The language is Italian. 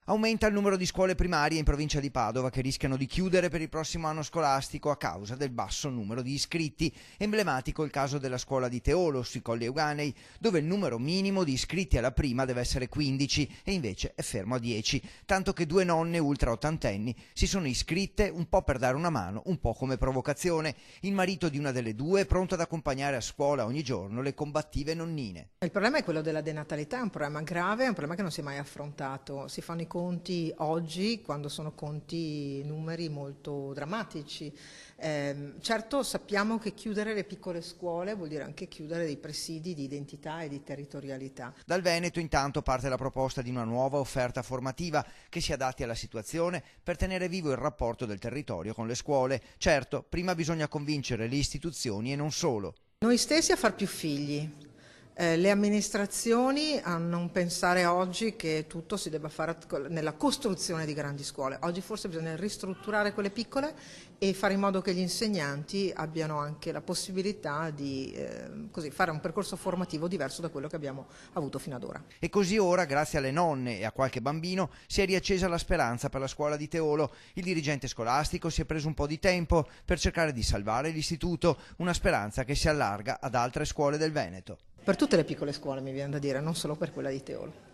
Aumenta il numero di scuole primarie in provincia di Padova che rischiano di chiudere per il prossimo anno scolastico a causa del basso numero di iscritti. Emblematico il caso della scuola di Teolo, sui Colli Euganei, dove il numero minimo di iscritti alla prima deve essere 15 e invece è fermo a 10, tanto che 2 nonne ultra ottantenni si sono iscritte un po' per dare una mano, un po' come provocazione. Il marito di una delle due è pronto ad accompagnare a scuola ogni giorno le combattive nonnine. Il problema è quello della denatalità, è un problema grave, è un problema che non si è mai affrontato. Si fanno i conti oggi quando sono numeri molto drammatici. Certo sappiamo che chiudere le piccole scuole vuol dire anche chiudere dei presidi di identità e di territorialità. Dal Veneto intanto parte la proposta di una nuova offerta formativa che si adatti alla situazione per tenere vivo il rapporto del territorio con le scuole. Certo, prima bisogna convincere le istituzioni e non solo. Noi stessi a far più figli. Le amministrazioni a non pensare oggi che tutto si debba fare nella costruzione di grandi scuole. Oggi forse bisogna ristrutturare quelle piccole e fare in modo che gli insegnanti abbiano anche la possibilità di fare un percorso formativo diverso da quello che abbiamo avuto fino ad ora. E così ora, grazie alle nonne e a qualche bambino, si è riaccesa la speranza per la scuola di Teolo. Il dirigente scolastico si è preso un po' di tempo per cercare di salvare l'istituto, una speranza che si allarga ad altre scuole del Veneto. Per tutte le piccole scuole mi viene da dire, non solo per quella di Teolo.